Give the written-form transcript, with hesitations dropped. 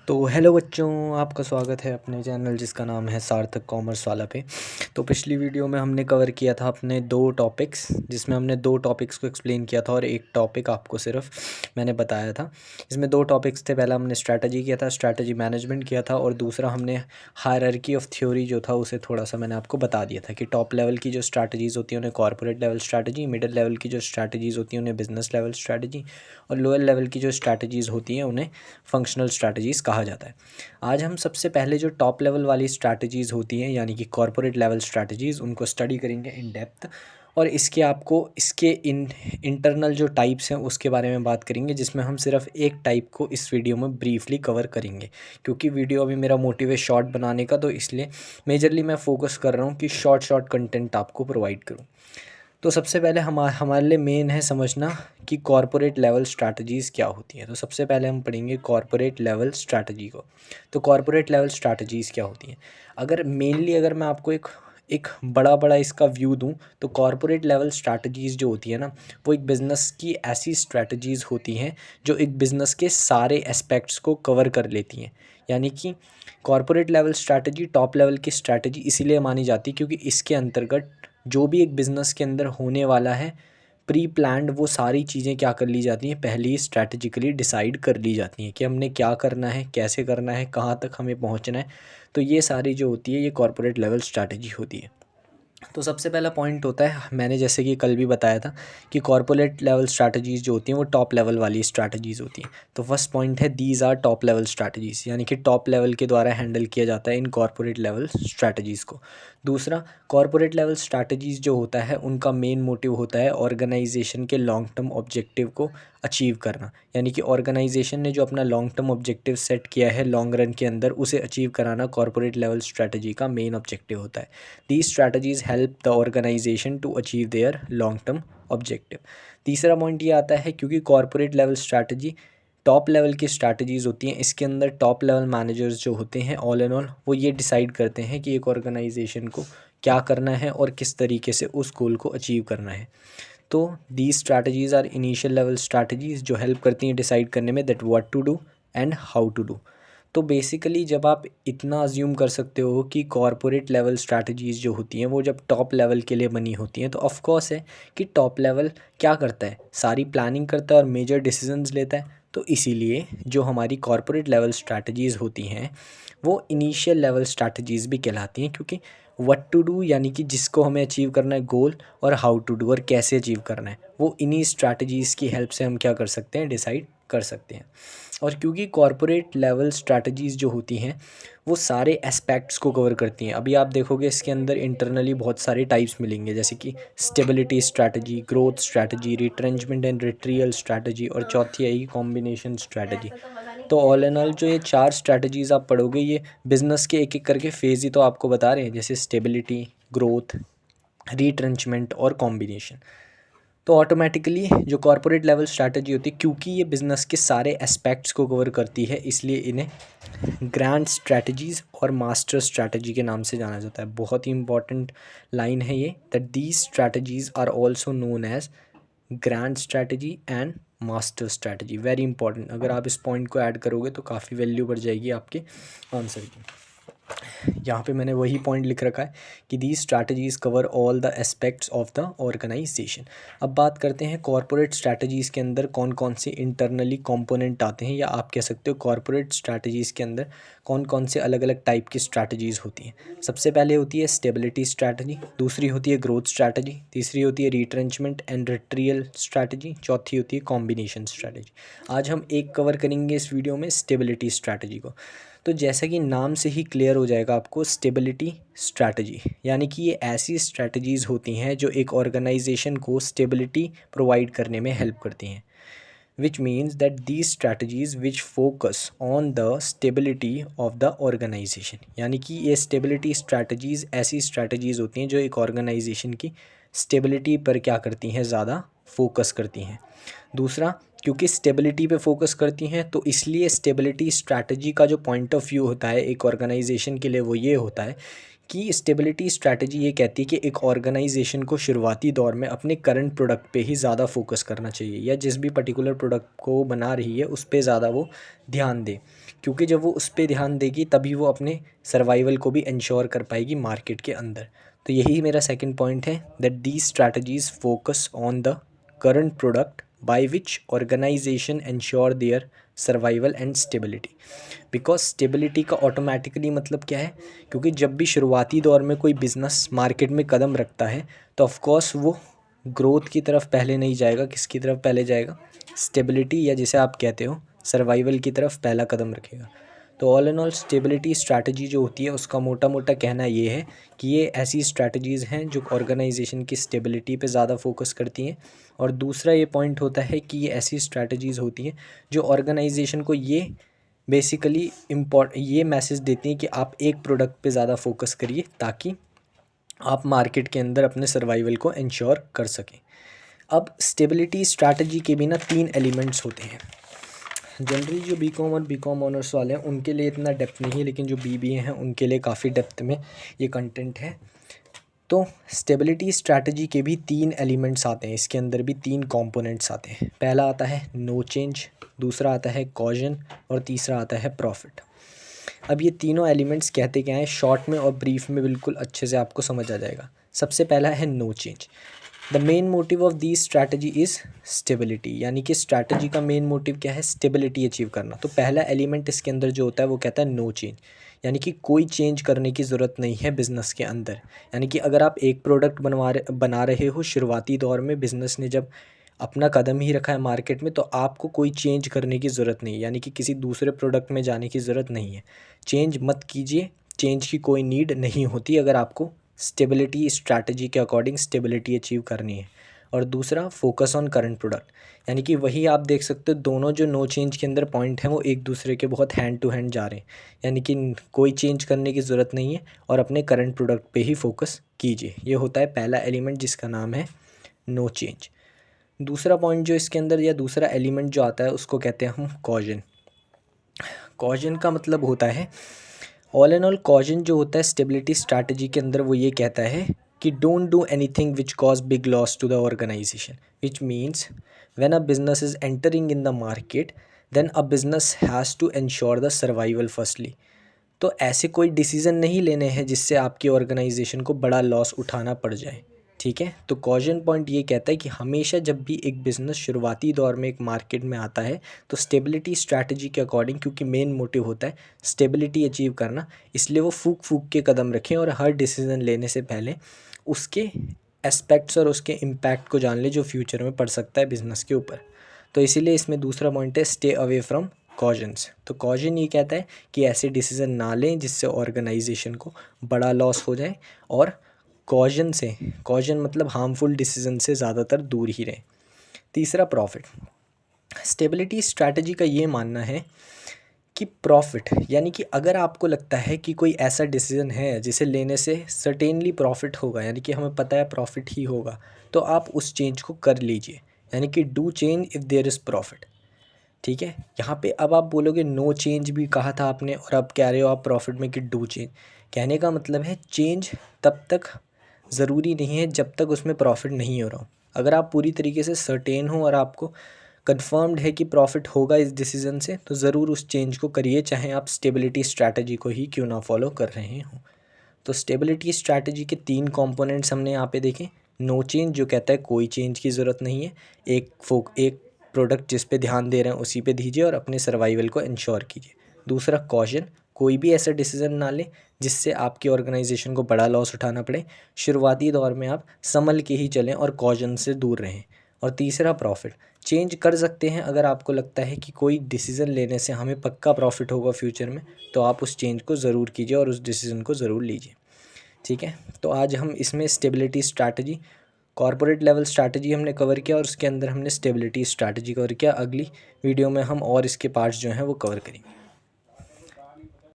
तो हेलो बच्चों, आपका स्वागत है अपने चैनल जिसका नाम है सार्थक कॉमर्स वाला पे। तो पिछली वीडियो में हमने कवर किया था अपने दो टॉपिक्स, जिसमें हमने दो टॉपिक्स को एक्सप्लेन किया था और एक टॉपिक आपको सिर्फ मैंने बताया था। इसमें दो टॉपिक्स थे, पहला हमने स्ट्रैटेजी किया था, स्ट्रैटेजी मैनेजमेंट किया था, और दूसरा हमने हायरार्की ऑफ थ्योरी जो था उसे थोड़ा सा मैंने आपको बता दिया था कि टॉप लेवल की जो स्ट्रैटेजीज़ होती हैं उन्हें corporate level strategy, middle level की जो स्ट्रैटेजीज़ होती हैं उन्हें बिजनेस लेवल स्ट्रैटेजी, और लोअर लेवल की जो स्ट्रैटेजीज़ होती हैं उन्हें फंक्शनल स्ट्रैटेजीज़ कहा जाता है। आज हम सबसे पहले जो टॉप लेवल वाली स्ट्रैटेजीज़ होती हैं यानी कि कॉर्पोरेट लेवल स्ट्रैटेजीज़ उनको स्टडी करेंगे इन डेप्थ, और इसके इंटरनल जो टाइप्स हैं उसके बारे में बात करेंगे, जिसमें हम सिर्फ एक टाइप को इस वीडियो में ब्रीफली कवर करेंगे। क्योंकि वीडियो अभी मेरा मोटिव है शॉर्ट बनाने का, तो इसलिए मेजरली मैं फोकस कर रहा हूँ कि शॉर्ट कंटेंट आपको प्रोवाइड करूँ। तो सबसे पहले हमारे लिए मेन है समझना कि कॉर्पोरेट लेवल स्ट्रैटेजीज़ क्या होती हैं। तो सबसे पहले हम पढ़ेंगे कॉर्पोरेट लेवल स्ट्रैटेजी को। तो कॉर्पोरेट लेवल स्ट्रैटेजीज़ क्या होती हैं? अगर मैं आपको एक एक बड़ा इसका व्यू दूं, तो कॉर्पोरेट लेवल स्ट्रैटेजीज़ जो होती है ना, वो एक बिज़नेस की ऐसी स्ट्रैटेजीज़ होती हैं जो एक बिज़नेस के सारे एस्पेक्ट्स को कवर कर लेती हैं। यानी कि corporate level strategy top level की स्ट्रैटेजी इसीलिए मानी जाती है क्योंकि इसके अंतर्गत जो भी एक बिज़नेस के अंदर होने वाला है, प्री प्लान्ड वो सारी चीज़ें क्या कर ली जाती हैं, पहले ही स्ट्रैटेजिकली डिसाइड कर ली जाती हैं कि हमने क्या करना है, कैसे करना है, कहाँ तक हमें पहुँचना है। तो ये सारी जो होती है ये कॉर्पोरेट लेवल स्ट्रैटेजी होती है। तो सबसे पहला पॉइंट होता है, मैंने जैसे कि कल भी बताया था कि कॉर्पोरेट लेवल स्ट्रैटेजीज़ जो होती हैं वो टॉप लेवल वाली स्ट्रैटेजीज़ होती हैं। तो फर्स्ट पॉइंट है these are top level strategies, यानी कि टॉप लेवल के द्वारा हैंडल किया जाता है इन कॉर्पोरेट लेवल स्ट्रैटेजीज़ को। दूसरा, कॉर्पोरेट लेवल स्ट्रैटेजीज़ जो होता है उनका मेन मोटिव होता है ऑर्गेनाइजेशन के लॉन्ग टर्म ऑब्जेक्टिव को अचीव करना। यानी कि ऑर्गेनाइजेशन ने जो अपना लॉन्ग टर्म ऑब्जेक्टिव सेट किया है लॉन्ग रन के अंदर, उसे अचीव कराना कॉर्पोरेट लेवल स्ट्रैटेजी का मेन ऑब्जेक्टिव होता है। These strategies help the organization to achieve their long term objective। तीसरा पॉइंट ये आता है क्योंकि corporate level strategy top level की स्ट्रैटेजीज़ होती हैं, इसके अंदर टॉप लेवल मैनेजर्स जो होते हैं ऑल एंड ऑल वो ये डिसाइड करते हैं कि एक ऑर्गेनाइजेशन को क्या करना है और किस तरीके से उस गोल को अचीव करना है। तो these strategies are initial level strategies जो हेल्प करती हैं डिसाइड करने में that what to do and how to do. तो बेसिकली जब आप इतना अज्यूम कर सकते हो कि कॉर्पोरेट लेवल स्ट्रैटेजीज़ जो होती हैं वो जब टॉप लेवल के लिए बनी होती हैं, तो ऑफ कोर्स है कि टॉप लेवल क्या करता है, सारी प्लानिंग करता है और मेजर डिसीजंस लेता है। तो इसीलिए जो हमारी कॉर्पोरेट लेवल स्ट्रैटेजीज़ होती हैं वो इनिशियल लेवल स्ट्रैटेजीज़ भी कहलाती हैं, क्योंकि व्हाट टू डू यानी कि जिसको हमें अचीव करना है गोल, और हाउ टू डू और कैसे अचीव करना है, वो इन्हीं स्ट्रैटेजीज़ की हेल्प से हम क्या कर सकते हैं, डिसाइड कर सकते हैं। और क्योंकि कॉर्पोरेट लेवल स्ट्रैटेजीज़ जो होती हैं वो सारे एस्पेक्ट्स को कवर करती हैं। अभी आप देखोगे इसके अंदर इंटरनली बहुत सारे टाइप्स मिलेंगे, जैसे कि stability strategy, growth strategy, retrenchment and retrieval strategy, और चौथी आएगी कॉम्बिनेशन स्ट्रैटेजी। तो ऑल एंड ऑल जो ये चार स्ट्रैटेजीज़ आप पढ़ोगे ये बिजनेस के एक एक करके फेज़ ही तो आपको बता रहे हैं, जैसे स्टेबिलिटी, ग्रोथ, रिट्रेंचमेंट और कॉम्बिनेशन। तो ऑटोमेटिकली जो कॉर्पोरेट लेवल स्ट्रैटेजी होती है, क्योंकि ये बिज़नेस के सारे एस्पेक्ट्स को कवर करती है, इसलिए इन्हें ग्रैंड स्ट्रैटेजीज़ और मास्टर स्ट्रैटेजी के नाम से जाना जाता है। बहुत ही इंपॉर्टेंट लाइन है ये, that these strategies are also known as grand strategy and master strategy. Very important, अगर आप इस पॉइंट को ऐड करोगे तो काफ़ी वैल्यू बढ़ जाएगी आपके आंसर की। यहाँ पे मैंने वही पॉइंट लिख रखा है कि these strategies cover all the aspects of the organisation. अब बात करते हैं कॉर्पोरेट स्ट्रैटेजीज़ के अंदर कौन कौन से इंटरनली कंपोनेंट आते हैं, या आप कह सकते हो कॉर्पोरेट स्ट्रैटेजीज़ के अंदर कौन कौन से अलग अलग टाइप की स्ट्रैटेजीज़ होती हैं। सबसे पहले होती है स्टेबिलिटी स्ट्रैटेजी, दूसरी होती है ग्रोथ स्ट्रैटेजी, तीसरी होती है रिट्रेंचमेंट एंड रिट्रीयल स्ट्रैटेजी, चौथी होती है कॉम्बिनेशन स्ट्रैटेजी। आज हम एक कवर करेंगे इस वीडियो में स्टेबिलिटी स्ट्रैटेजी को। तो जैसा कि नाम से ही क्लियर हो जाएगा आपको, स्टेबिलिटी स्ट्रैटेजी यानी कि ये ऐसी स्ट्रैटेजीज़ होती हैं जो एक ऑर्गेनाइजेशन को स्टेबिलिटी प्रोवाइड करने में हेल्प करती हैं, which means that these strategies which focus on the stability of the organisation. यानी कि ये स्टेबिलिटी स्ट्रैटेजीज़ ऐसी स्ट्रैटेजीज़ होती हैं जो एक ऑर्गेनाइजेशन की स्टेबिलिटी पर क्या करती हैं, ज़्यादा फोकस करती हैं। दूसरा, क्योंकि स्टेबिलिटी पे फोकस करती हैं तो इसलिए स्टेबिलिटी स्ट्रैटेजी का जो पॉइंट ऑफ व्यू होता है एक ऑर्गेनाइजेशन के लिए वो ये होता है कि स्टेबिलिटी स्ट्रैटेजी ये कहती है कि एक ऑर्गेनाइजेशन को शुरुआती दौर में अपने करंट प्रोडक्ट पे ही ज़्यादा फोकस करना चाहिए, या जिस भी पर्टिकुलर प्रोडक्ट को बना रही है उस पे ज़्यादा वो ध्यान दे। क्योंकि जब वो उस पे ध्यान देगी तभी वो अपने सर्वाइवल को भी इंश्योर कर पाएगी मार्केट के अंदर। तो यही मेरा सेकंड पॉइंट है that these strategies focus on the current product by which organisation ensure their survival and stability. Because stability का ऑटोमेटिकली मतलब क्या है, क्योंकि जब भी शुरुआती दौर में कोई बिज़नेस मार्केट में कदम रखता है तो ऑफकोर्स वो ग्रोथ की तरफ पहले नहीं जाएगा, किसकी तरफ पहले जाएगा, स्टेबिलिटी या जिसे आप कहते हो सर्वाइवल की तरफ पहला कदम रखेगा। तो all and all stability strategy जो होती है उसका मोटा मोटा कहना ये है कि ये ऐसी स्ट्रैटेजीज़ हैं जो ऑर्गेनाइजेशन की स्टेबिलिटी पे ज़्यादा फोकस करती हैं। और दूसरा ये पॉइंट होता है कि ये ऐसी स्ट्रैटेजीज़ होती हैं जो ऑर्गेनाइजेशन को ये बेसिकली ये मैसेज देती हैं कि आप एक प्रोडक्ट पे ज़्यादा फोकस करिए ताकि आप मार्केट के अंदर अपने सर्वाइवल को इंश्योर कर सकें। अब स्टेबिलिटी स्ट्रैटेजी के भी ना 3 एलिमेंट्स होते हैं। जनरली जो बीकॉम और बीकॉम ऑनर्स वाले हैं उनके लिए इतना डेप्थ नहीं है, लेकिन जो बीबीए हैं उनके लिए काफ़ी डेप्थ में ये कंटेंट है। तो स्टेबिलिटी स्ट्रैटेजी के भी 3 एलिमेंट्स आते हैं, इसके अंदर भी 3 कंपोनेंट्स आते हैं। पहला आता है नो चेंज, दूसरा आता है कॉजन और तीसरा आता है प्रॉफिट। अब ये तीनों एलिमेंट्स कहते क्या हैं, शॉर्ट में और ब्रीफ में बिल्कुल अच्छे से आपको समझ आ जाएगा। सबसे पहला है no change. The main motive of the strategy is stability, यानी कि स्ट्रैटेजी का मेन मोटिव क्या है, स्टेबिलिटी अचीव करना। तो पहला एलिमेंट इसके अंदर जो होता है वो कहता है नो चेंज, यानी कि कोई चेंज करने की ज़रूरत नहीं है बिज़नेस के अंदर। यानी कि अगर आप एक प्रोडक्ट बना रहे हो शुरुआती दौर में, बिज़नेस ने जब अपना कदम ही रखा है मार्केट में, तो आपको कोई चेंज करने की ज़रूरत नहीं है, यानी कि किसी दूसरे प्रोडक्ट में जाने की ज़रूरत नहीं है। चेंज मत कीजिए, चेंज की कोई नीड नहीं होती अगर आपको स्टेबिलिटी स्ट्रैटेजी के अकॉर्डिंग स्टेबिलिटी अचीव करनी है। और दूसरा फोकस ऑन करंट प्रोडक्ट, यानी कि वही आप देख सकते हो दोनों जो नो चेंज के अंदर पॉइंट हैं वो एक दूसरे के बहुत हैंड टू हैंड जा रहे हैं, यानी कि कोई चेंज करने की ज़रूरत नहीं है और अपने करंट प्रोडक्ट पे ही फोकस कीजिए। ये होता है पहला एलिमेंट जिसका नाम है नो चेंज। दूसरा पॉइंट जो इसके अंदर या दूसरा एलिमेंट जो आता है उसको कहते हैं हम कॉजन। कॉजन का मतलब होता है, ऑल एंड ऑल कॉजन जो होता है स्टेबिलिटी स्ट्रैटेजी के अंदर वो ये कहता है कि don't do anything which cause big loss to the organisation, which means when a business is entering in the market then a business has to ensure the survival firstly. तो ऐसे कोई डिसीज़न नहीं लेने हैं जिससे आपकी ऑर्गेनाइजेशन को बड़ा लॉस उठाना पड़ जाए, ठीक है। तो कॉजन पॉइंट ये कहता है कि हमेशा जब भी एक बिज़नेस शुरुआती दौर में एक मार्केट में आता है तो स्टेबिलिटी स्ट्रैटेजी के अकॉर्डिंग, क्योंकि मेन मोटिव होता है स्टेबिलिटी अचीव करना, इसलिए वो फूक फूक के कदम रखें और हर डिसीज़न लेने से पहले उसके एस्पेक्ट्स और उसके इम्पैक्ट को जान ले जो फ्यूचर में पड़ सकता है बिज़नेस के ऊपर। तो इसीलिए इसमें दूसरा पॉइंट है स्टे अवे फ्रॉम कॉजन्स। तो कॉजन ये कहता है कि ऐसे डिसीज़न ना लें जिससे ऑर्गेनाइजेशन को बड़ा लॉस हो जाए, और कॉजन मतलब हार्मफुल डिसीजन से ज़्यादातर दूर ही रहें। तीसरा प्रॉफिट। स्टेबिलिटी स्ट्रैटेजी का ये मानना है कि प्रॉफिट, यानी कि अगर आपको लगता है कि कोई ऐसा डिसीज़न है जिसे लेने से सर्टेनली प्रॉफिट होगा, यानी कि हमें पता है प्रॉफिट ही होगा, तो आप उस चेंज को कर लीजिए, यानी कि do change if there is profit, ठीक है। यहाँ पे अब आप बोलोगे नो चेंज भी कहा था आपने और अब कह रहे हो आप प्रॉफिट में कि डू चेंज। कहने का मतलब है चेंज तब तक ज़रूरी नहीं है जब तक उसमें प्रॉफिट नहीं हो रहा हो। अगर आप पूरी तरीके से सर्टेन हो और आपको कंफर्म्ड है कि प्रॉफिट होगा इस डिसीज़न से, तो ज़रूर उस चेंज को करिए, चाहे आप स्टेबिलिटी स्ट्रैटेजी को ही क्यों ना फॉलो कर रहे हों। तो स्टेबिलिटी स्ट्रैटेजी के 3 कंपोनेंट्स हमने यहाँ पे देखे। नो चेंज जो कहता है कोई चेंज की ज़रूरत नहीं है, एक प्रोडक्ट जिस पे ध्यान दे रहे हैं उसी पे दीजिए और अपने सर्वाइवल को इंश्योर कीजिए। दूसरा कॉशन, कोई भी ऐसा डिसीज़न ना लें जिससे आपकी ऑर्गेनाइजेशन को बड़ा लॉस उठाना पड़े। शुरुआती दौर में आप संभल के ही चलें और कॉशन से दूर रहें। और तीसरा प्रॉफिट, चेंज कर सकते हैं अगर आपको लगता है कि कोई डिसीज़न लेने से हमें पक्का प्रॉफिट होगा फ्यूचर में, तो आप उस चेंज को ज़रूर कीजिए और उस डिसीज़न को ज़रूर लीजिए, ठीक है। तो आज हम इसमें stability strategy, corporate level strategy हमने कवर किया और उसके अंदर हमने स्टेबिलिटी स्ट्रैटेजी कवर किया। अगली वीडियो में हम और इसके पार्ट्स जो हैं वो कवर करेंगे।